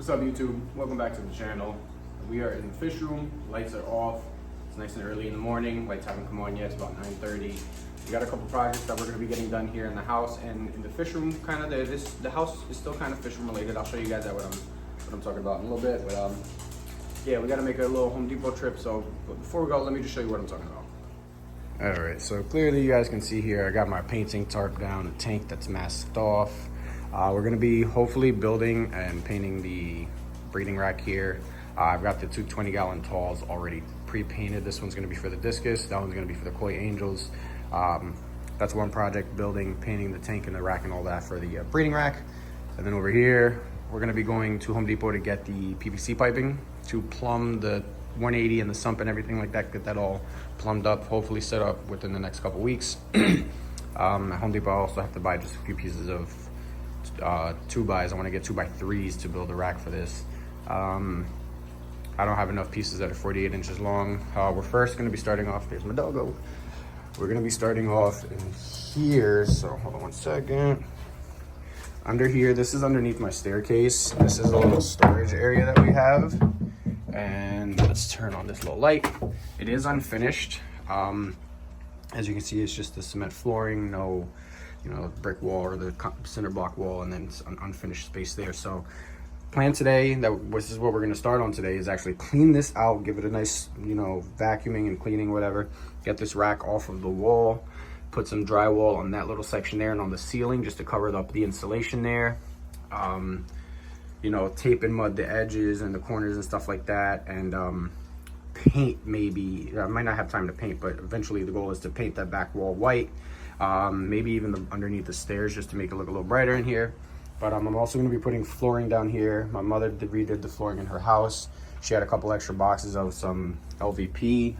What's up, YouTube? Welcome back to the channel. We are in the fish room. Lights are off. It's nice and early in the morning. Lights haven't come on yet. It's about 9:30. We got a couple projects that we're going to be getting done here in the house and in the fish room. Kind of the house is still kind of fish room related. I'll show you guys that what I'm talking about in a little bit. But yeah, we got to make a little Home Depot trip. So but before we go, let me just show you what I'm talking about. All right, so clearly you guys can see here, I got my painting tarp down, a tank that's masked off. We're gonna be hopefully building and painting the breeding rack here. I've got the two 20-gallon talls already pre-painted. This one's gonna be for the discus, that one's gonna be for the koi angels. That's one project, building, painting the tank and the rack and all that for the breeding rack. And then over here, we're gonna be going to Home Depot to get the PVC piping to plumb the 180 and the sump and everything like that, get that all plumbed up, hopefully set up within the next couple weeks. At Home Depot, I also have to buy just a few pieces of 2x. I want to get 2x3s to build a rack for this. I don't have enough pieces that are 48 inches long. We're first going to be starting off, there's my doggo. We're going to be starting off in here, so hold on one second. Under here, this is underneath my staircase. This is a little storage area that we have. And let's turn on this little light. It is unfinished. As you can see, it's just the cement flooring, no, brick wall or the cinder block wall, and then it's an unfinished space there. So plan today, this is what we're gonna start on today, is actually clean this out, give it a nice, vacuuming and cleaning, whatever. Get this rack off of the wall, put some drywall on that little section there and on the ceiling just to cover up the insulation there. Tape and mud the edges and the corners and stuff like that, and paint maybe. I might not have time to paint, but eventually the goal is to paint that back wall white, maybe even underneath the stairs just to make it look a little brighter in here. But I'm also going to be putting flooring down here. My mother redid the flooring in her house. She had a couple extra boxes of some LVP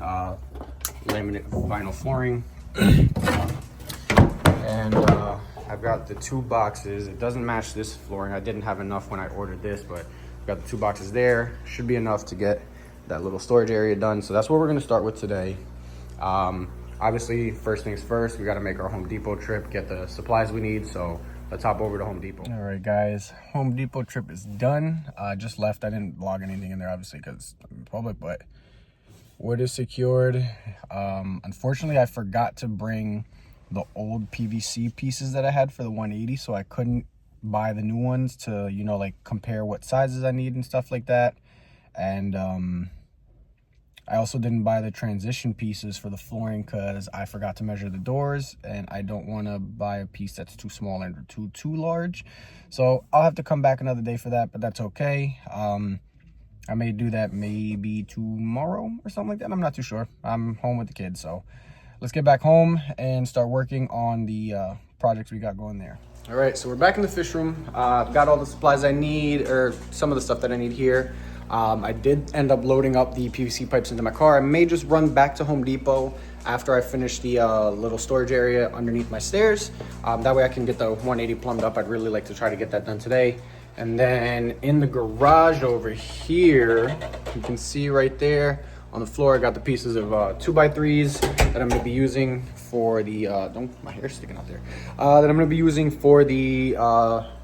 laminate vinyl flooring. And I've got the 2 boxes. It doesn't match this flooring. I didn't have enough when I ordered this, but I've got the 2 boxes there. Should be enough to get that little storage area done. So that's what we're gonna start with today. Obviously, first things first, we gotta make our Home Depot trip, get the supplies we need. So let's hop over to Home Depot. All right, guys, Home Depot trip is done. Just left. I didn't log anything in there, obviously, because I'm in public, but wood is secured. Unfortunately, I forgot to bring the old PVC pieces that I had for the 180, so I couldn't buy the new ones to compare what sizes I need and stuff like that. And I also didn't buy the transition pieces for the flooring because I forgot to measure the doors, and I don't want to buy a piece that's too small and too large. So I'll have to come back another day for that, but that's okay. I may do that maybe tomorrow or something like that. I'm not too sure. I'm home with the kids, so let's get back home and start working on the projects we got going there. All right, so we're back in the fish room. I've got all the supplies I need, or some of the stuff that I need here. I did end up loading up the PVC pipes into my car. I may just run back to Home Depot after I finish the little storage area underneath my stairs. That way I can get the 180 plumbed up. I'd really like to try to get that done today. And then in the garage over here, you can see right there, on the floor, I got the pieces of 2x3s that I'm going to be using for the my hair's sticking out there. That I'm going to be using for the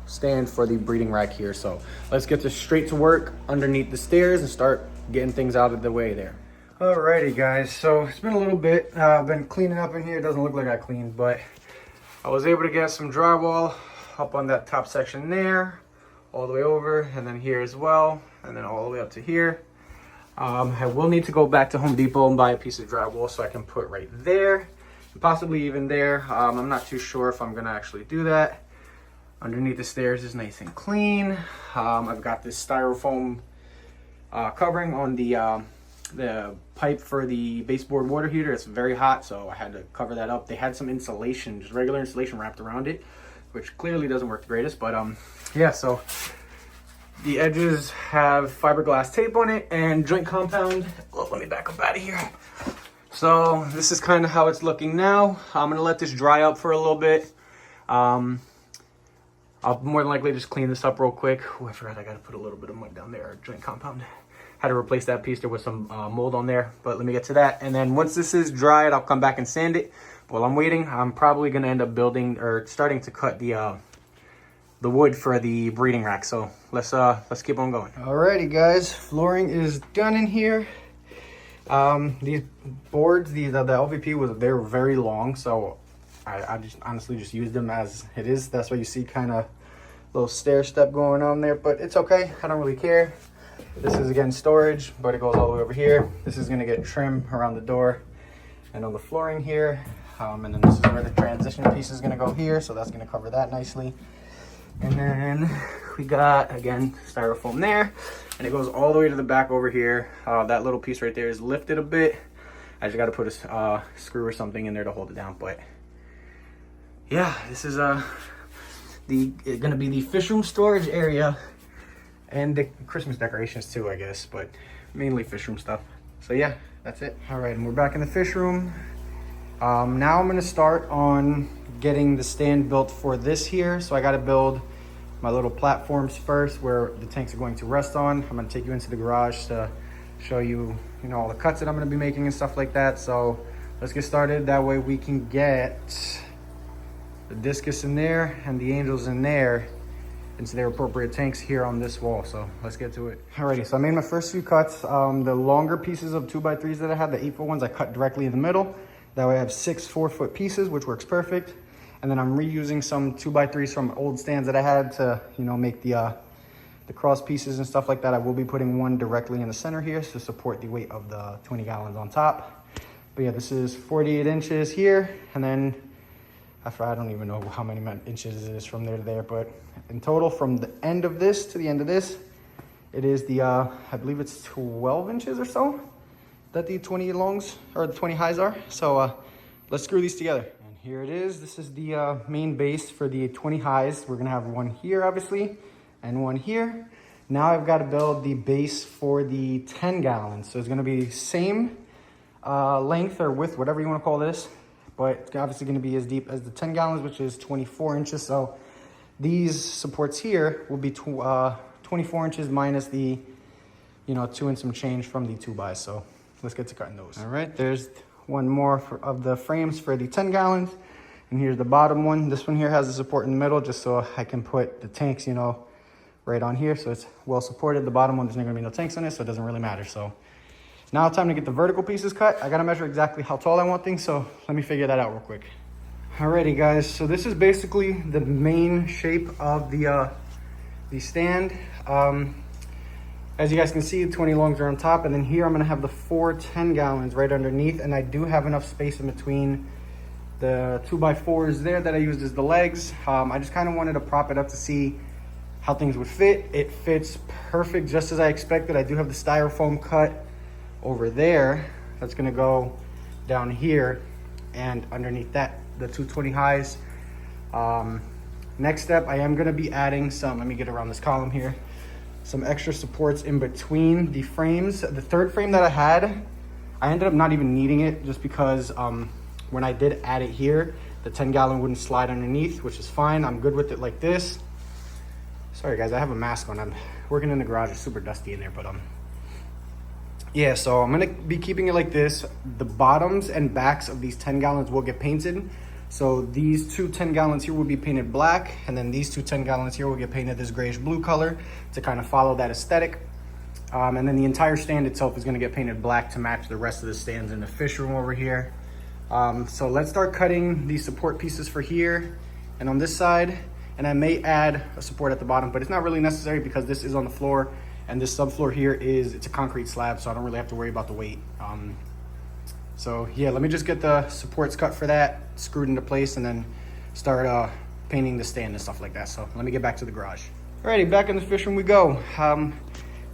stand for the breeding rack here. So let's get this straight to work underneath the stairs and start getting things out of the way there. Alrighty, guys. So it's been a little bit. I've been cleaning up in here. It doesn't look like I cleaned, but I was able to get some drywall up on that top section there, all the way over, and then here as well, and then all the way up to here. I will need to go back to Home Depot and buy a piece of drywall so I can put right there, and possibly even there. I'm not too sure if I'm gonna actually do that. Underneath the stairs is nice and clean. I've got this styrofoam covering on the pipe for the baseboard water heater. It's very hot, so I had to cover that up. They had some insulation, just regular insulation wrapped around it, which clearly doesn't work the greatest, but yeah, so the edges have fiberglass tape on it and joint compound. Oh, let me back up out of here. So this is kind of how it's looking now. I'm gonna let this dry up for a little bit. I'll more than likely just clean this up real quick. Oh, I forgot I gotta put a little bit of mud down there, joint compound. Had to replace that piece. There was some mold on there, but let me get to that. And then once this is dried, I'll come back and sand it. While I'm waiting, I'm probably gonna end up building or starting to cut the wood for the breeding rack. So let's keep on going. Alrighty guys, flooring is done in here. These boards, the LVP they were very long, so I just honestly just used them as it is. That's why you see kind of little stair step going on there, but it's okay. I don't really care. This is again storage, but it goes all the way over here. This is gonna get trim around the door and on the flooring here. And then this is where the transition piece is gonna go here, so that's gonna cover that nicely. And then we got, again, styrofoam there, and it goes all the way to the back over here. That little piece right there is lifted a bit. I just got to put a screw or something in there to hold it down. But yeah, this is gonna be the fish room storage area and the Christmas decorations too, I guess, but mainly fish room stuff. So yeah, that's it. All right, and we're back in the fish room. Now I'm gonna start on getting the stand built for this here. So I got to build my little platforms first where the tanks are going to rest on. I'm going to take you into the garage to show you, all the cuts that I'm going to be making and stuff like that. So let's get started. That way we can get the discus in there and the angels in there into their appropriate tanks here on this wall. So let's get to it. Alrighty, so I made my first few cuts. The longer pieces of 2x3s that I had, the 8-foot ones, I cut directly in the middle. That way I have 6 4-foot pieces, which works perfect. And then I'm reusing some 2x3s from old stands that I had to, make the cross pieces and stuff like that. I will be putting one directly in the center here to support the weight of the 20 gallons on top. But yeah, this is 48 inches here. And then after, I don't even know how many inches it is from there to there, but in total from the end of this to the end of this, it is the, I believe it's 12 inches or so that the 20 longs or the 20 highs are. So let's screw these together. Here it is. This is the main base for the 20 highs. We're gonna have one here, obviously, and one here. Now I've got to build the base for the 10 gallons. So it's gonna be same length or width, whatever you wanna call this, but it's obviously gonna be as deep as the 10 gallons, which is 24 inches. So these supports here will be 24 inches minus the, 2 and some change from the 2x. So let's get to cutting those. All right, there's one more of the frames for the 10 gallons. And here's the bottom one. This one here has the support in the middle just so I can put the tanks, right on here. So it's well supported. The bottom one, there's not gonna be no tanks on it, so it doesn't really matter. So now it's time to get the vertical pieces cut. I gotta measure exactly how tall I want things, so let me figure that out real quick. Alrighty guys, so this is basically the main shape of the stand. As you guys can see, the 20 longs are on top, and then here I'm gonna have the 4 10 gallons right underneath, and I do have enough space in between the 2x4s there that I used as the legs. I just kind of wanted to prop it up to see how things would fit. It fits perfect, just as I expected. I do have the styrofoam cut over there. That's gonna go down here, and underneath that, the 220 highs. Next step, I am gonna be adding some, let me get around this column here, some extra supports in between the frames. The third frame that I had, I ended up not even needing it just because when I did add it here, the 10 gallon wouldn't slide underneath, which is fine. I'm good with it like this. Sorry guys, I have a mask on. I'm working in the garage. It's super dusty in there, but yeah, so I'm gonna be keeping it like this. The bottoms and backs of these 10 gallons will get painted. So these 2 10 gallons here will be painted black, and then these 2 10 gallons here will get painted this grayish blue color to kind of follow that aesthetic. And then the entire stand itself is gonna get painted black to match the rest of the stands in the fish room over here. So let's start cutting these support pieces for here and on this side. And I may add a support at the bottom, but it's not really necessary because this is on the floor, and this subfloor here it's a concrete slab, so I don't really have to worry about the weight. So yeah, let me just get the supports cut for that, screwed into place, and then start painting the stand and stuff like that. So let me get back to the garage. Alrighty, back in the fish room we go.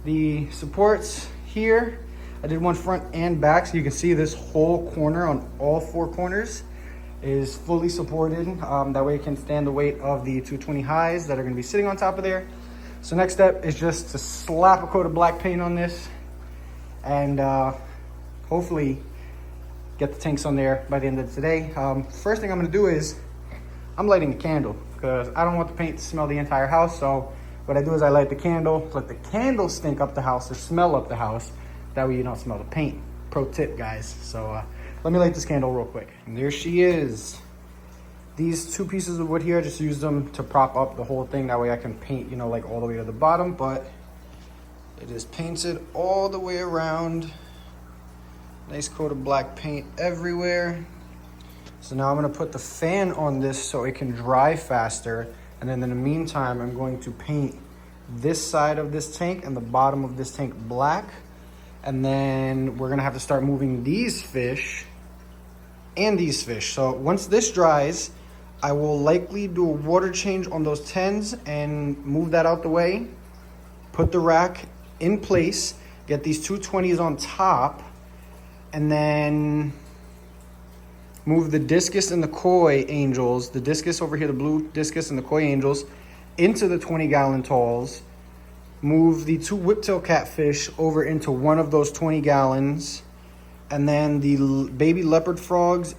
The supports here, I did one front and back, so you can see this whole corner on all 4 corners is fully supported. That way it can stand the weight of the 220 highs that are gonna be sitting on top of there. So next step is just to slap a coat of black paint on this and hopefully get the tanks on there by the end of today. First thing I'm gonna do is I'm lighting a candle because I don't want the paint to smell the entire house. So what I do is I light the candle, let the candle stink up the house or smell up the house. That way you don't smell the paint. Pro tip, guys. So let me light this candle real quick. And there she is, These 2 pieces of wood here, I just use them to prop up the whole thing. That way I can paint, you know, like all the way to the bottom, but it is painted all the way around. Nice coat of black paint everywhere. So now I'm gonna put the fan on this so it can dry faster. And then in the meantime, I'm going to paint this side of this tank and the bottom of this tank black. And then we're gonna have to start moving these fish and these fish. So once this dries, I will likely do a water change on those 10s and move that out the way. Put the rack in place, get these 2 20s on top, and then move the discus and the koi angels, the discus over here, the blue discus and the koi angels, into the 20-gallon talls. Move the 2 whiptail catfish over into one of those 20 gallons. And then the baby leopard frogs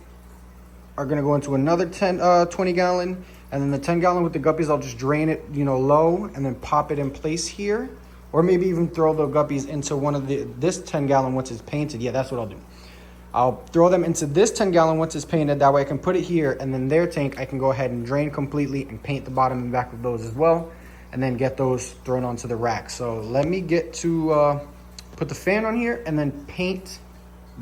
are gonna go into another 20 gallon. And then the 10 gallon with the guppies, I'll just drain it, you know, low and then pop it in place here. Or maybe even throw the guppies into one of this 10 gallon once it's painted. Yeah, that's what I'll do. I'll throw them into this 10 gallon once it's painted. That way I can put it here, and then their tank I can go ahead and drain completely and paint the bottom and back of those as well, and then get those thrown onto the rack. So let me get to put the fan on here and then paint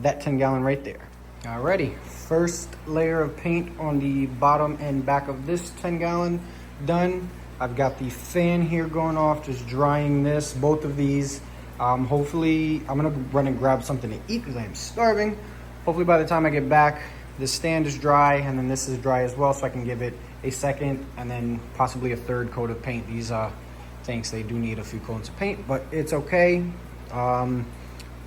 that 10 gallon right there. Alrighty, first layer of paint on the bottom and back of this 10 gallon done. I've got the fan here going off, just drying this, both of these. Hopefully, I'm gonna run and grab something to eat because I am starving. Hopefully by the time I get back, this stand is dry and then this is dry as well, so I can give it a second and then possibly a 3rd coat of paint. These tanks, they do need a few coats of paint, but it's okay.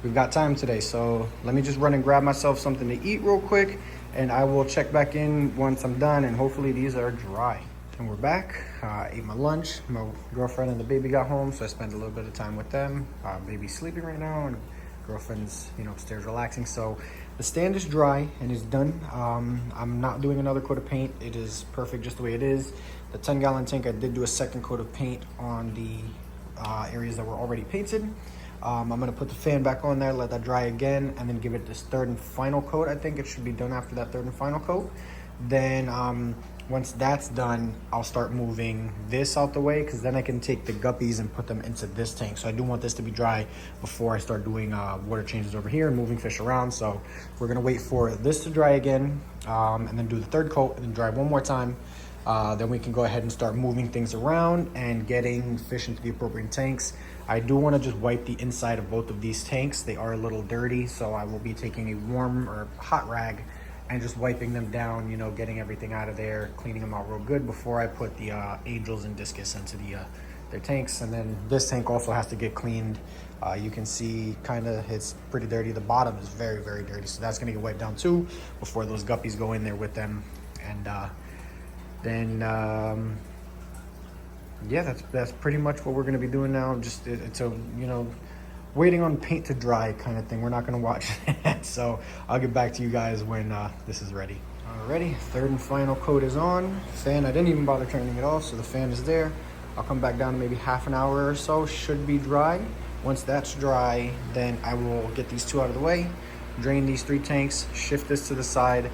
We've got time today, so let me just run and grab myself something to eat real quick, and I will check back in once I'm done, and hopefully these are dry. And we're back. I ate my lunch. My girlfriend and the baby got home, so I spent a little bit of time with them. Baby's sleeping right now, and girlfriend's, you know, upstairs relaxing. So the stand is dry and is done. I'm not doing another coat of paint. It is perfect just the way it is. The 10 gallon tank, I did do a 2nd coat of paint on the areas that were already painted. I'm gonna put the fan back on there, let that dry again, and then give it this 3rd and final coat. I think it should be done after that 3rd and final coat. Then once that's done, I'll start moving this out the way, because then I can take the guppies and put them into this tank. So I do want this to be dry before I start doing water changes over here and moving fish around. So we're gonna wait for this to dry again, and then do the 3rd coat and then dry one more time. Then we can go ahead and start moving things around and getting fish into the appropriate tanks. I do want to just wipe the inside of both of these tanks. They are a little dirty, so I will be taking a warm or hot rag and just wiping them down, you know, getting everything out of there, cleaning them out real good before I put the angels and discus into their tanks. And then this tank also has to get cleaned. You can see kind of it's pretty dirty. The bottom is very, very dirty, so that's gonna get wiped down too before those guppies go in there with them. And then yeah, that's pretty much what we're gonna be doing now. Just it's a, you know, waiting on paint to dry kind of thing. We're not gonna watch that. So I'll get back to you guys when this is ready. Alrighty, 3rd and final coat is on. Fan, I didn't even bother turning it off, so the fan is there. I'll come back down in maybe half an hour or so, should be dry. Once that's dry, then I will get these 2 out of the way, drain these 3 tanks, shift this to the side,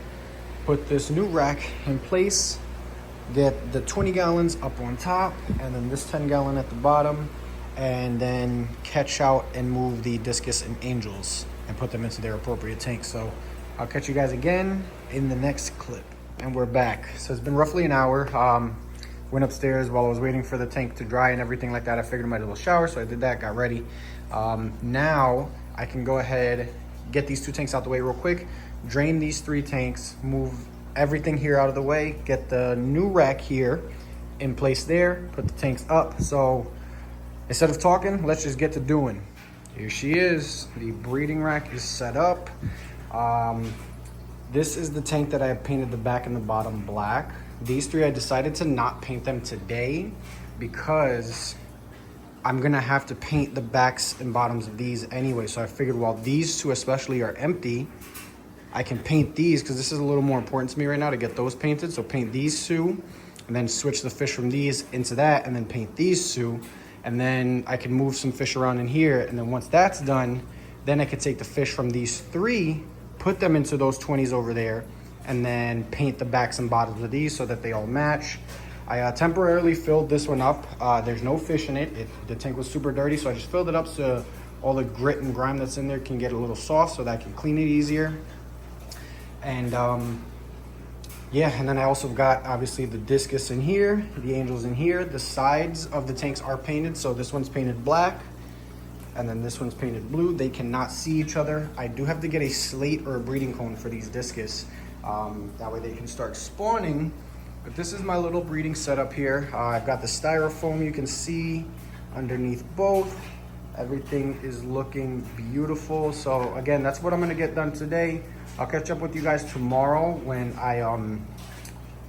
put this new rack in place, get the 20 gallons up on top, and then this 10 gallon at the bottom, and then catch out and move the discus and angels and put them into their appropriate tanks. So I'll catch you guys again in the next clip. And we're back. So it's been roughly an hour. Went upstairs while I was waiting for the tank to dry and everything like that. I figured I might do a little shower, so I did that, got ready. Now I can go ahead, get these 2 tanks out the way real quick, drain these 3 tanks, move everything here out of the way, get the new rack here in place there, put the tanks up. So instead of talking, let's just get to doing. Here she is. The breeding rack is set up. This is the tank that I have painted the back and the bottom black. These 3, I decided to not paint them today because I'm gonna have to paint the backs and bottoms of these anyway. So I figured while these 2 especially are empty, I can paint these, because this is a little more important to me right now to get those painted. So paint these 2 and then switch the fish from these into that, and then paint these 2. And then I can move some fish around in here. And then once that's done, then I could take the fish from these 3, put them into those 20s over there, and then paint the backs and bottoms of these so that they all match. I temporarily filled this one up. There's no fish in it. The tank was super dirty, so I just filled it up so all the grit and grime that's in there can get a little soft so that I can clean it easier. And yeah, and then I also got obviously the discus in here, the angels in here. The sides of the tanks are painted, so this one's painted black and then this one's painted blue. They cannot see each other. I do have to get a slate or a breeding cone for these discus. That way they can start spawning. But this is my little breeding setup here. I've got the styrofoam you can see underneath both. Everything is looking beautiful. So again, that's what I'm gonna get done today. I'll catch up with you guys tomorrow when I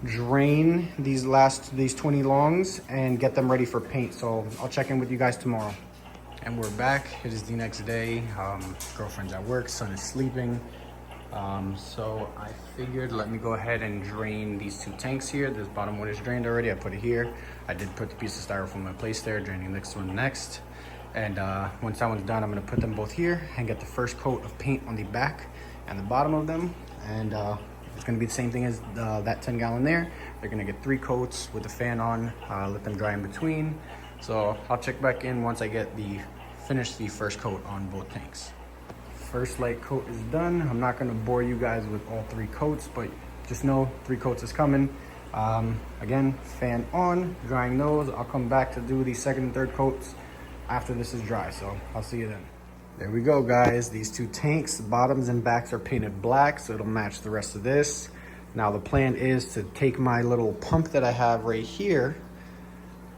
drain these 20 longs and get them ready for paint. So I'll check in with you guys tomorrow. And we're back. It is the next day. Girlfriend's at work, son is sleeping. So I figured let me go ahead and drain these 2 tanks here. This bottom one is drained already. I put it here. I did put the piece of styrofoam in place there, draining this one next. And once that one's done, I'm gonna put them both here and get the first coat of paint on the back and the bottom of them. And it's gonna be the same thing as that 10 gallon there. They're gonna get 3 coats with the fan on, let them dry in between. So I'll check back in once I get finish the first coat on both tanks. First light coat is done. I'm not gonna bore you guys with all 3 coats, but just know 3 coats is coming. Again, fan on, drying those. I'll come back to do the second and third coats after this is dry, so I'll see you then. There we go, guys. These 2 tanks, the bottoms and backs are painted black, so it'll match the rest of this. Now the plan is to take my little pump that I have right here,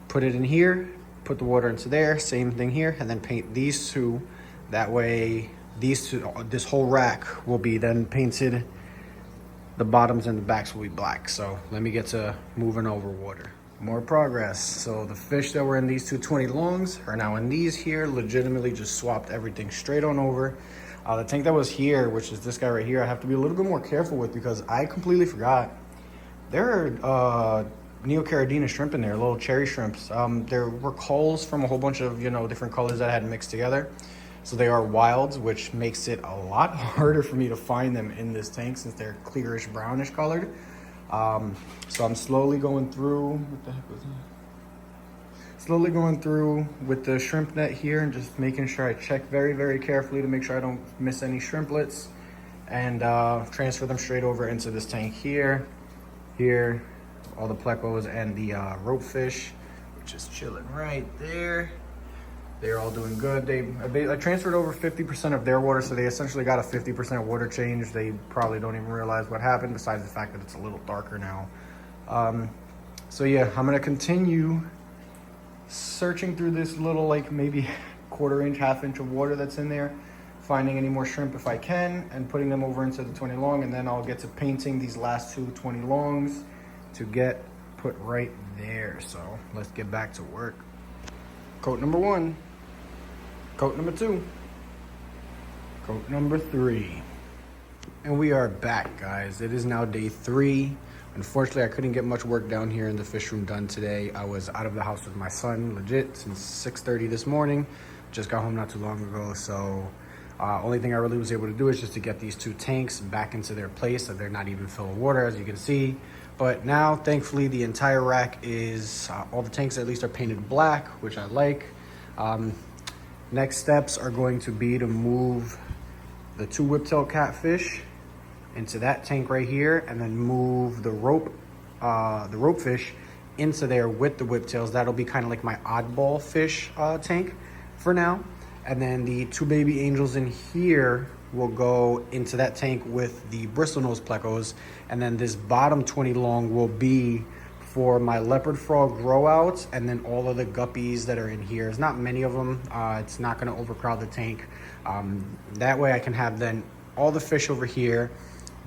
put it in here, put the water into there, same thing here, and then paint these 2. That way, this whole rack will be then painted. The bottoms and the backs will be black. So let me get to moving over water. More progress. So the fish that were in these 220 longs are now in these here. Legitimately just swapped everything straight on over. The tank that was here, which is this guy right here, I have to be a little bit more careful with because I completely forgot. There are Neocaridina shrimp in there, little cherry shrimps. There were culls from a whole bunch of, different colors that I had mixed together. So they are wilds, which makes it a lot harder for me to find them in this tank since they're clearish brownish colored. So I'm slowly going through, what the heck was that? Slowly going through with the shrimp net here and just making sure I check very, very carefully to make sure I don't miss any shrimplets and transfer them straight over into this tank here, all the plecos and the rope fish, which is chilling right there. They're all doing good. I transferred over 50% of their water, so they essentially got a 50% water change. They probably don't even realize what happened, besides the fact that it's a little darker now. So yeah, I'm gonna continue searching through this little, maybe quarter-inch, half-inch of water that's in there, finding any more shrimp if I can, and putting them over into the 20 long, and then I'll get to painting these last 2 20 longs to get put right there. So let's get back to work. Coat number 1. Coat number 2, coat number 3. And we are back, guys. It is now day 3. Unfortunately, I couldn't get much work down here in the fish room done today. I was out of the house with my son, legit, since 6:30 this morning. Just got home not too long ago, so only thing I really was able to do is just to get these 2 tanks back into their place, so they're not even filled with water, as you can see. But now, thankfully, the entire rack is, all the tanks at least are painted black, which I like. Next steps are going to be to move the 2 whiptail catfish into that tank right here, and then move the rope fish into there with the whiptails. That'll be kind of like my oddball fish tank for now. And then the 2 baby angels in here will go into that tank with the bristlenose plecos. And then this bottom 20 long will be for my leopard frog grow outs, and then all of the guppies that are in here. There's not many of them. It's not gonna overcrowd the tank. That way I can have then all the fish over here,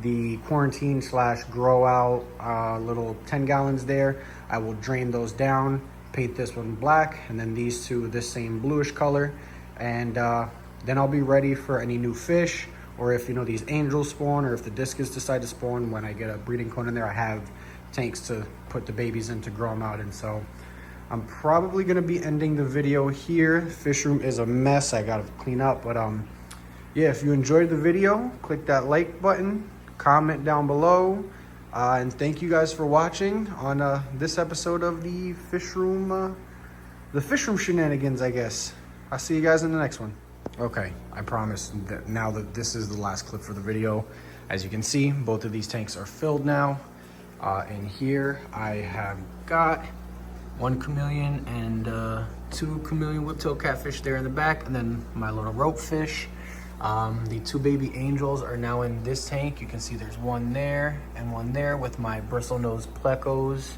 the quarantine / grow out little 10 gallons there. I will drain those down, paint this one black, and then these 2 this same bluish color. And then I'll be ready for any new fish, or if these angels spawn, or if the discus decide to spawn when I get a breeding cone in there, I have tanks to put the babies in to grow them out in. So I'm probably gonna be ending the video here. Fish room is a mess, I gotta clean up, but yeah, if you enjoyed the video, click that like button, comment down below. And thank you guys for watching on this episode of the fish room shenanigans, I guess. I'll see you guys in the next one. Okay, I promise that now that this is the last clip for the video. As you can see, both of these tanks are filled now. And here I have got 1 chameleon and 2 chameleon whiptail catfish there in the back, and then my little rope fish. The 2 baby angels are now in this tank. You can see there's one there and one there with my bristlenose plecos.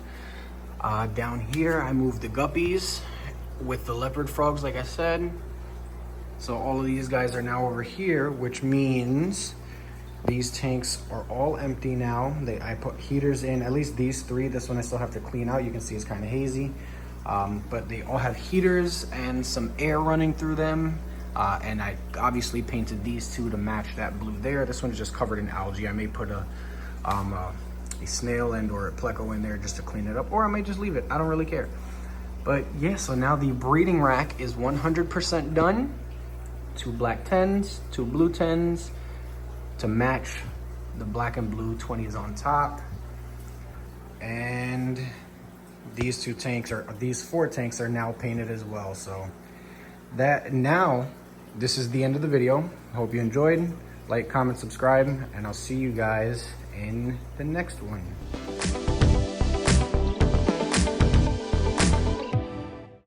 Down here, I moved the guppies with the leopard frogs, like I said. So all of these guys are now over here, which means these tanks are all empty now. I put heaters in, at least these 3. This one I still have to clean out. You can see it's kind of hazy. But they all have heaters and some air running through them. And I obviously painted these 2 to match that blue there. This one is just covered in algae. I may put a snail and or a pleco in there just to clean it up, or I may just leave it. I don't really care. But yeah, so now the breeding rack is 100% done. 2 black 10s, 2 blue 10s to match the black and blue 20s on top. And these 4 tanks are now painted as well. So that now, this is the end of the video. Hope you enjoyed. Like, comment, subscribe, and I'll see you guys in the next one.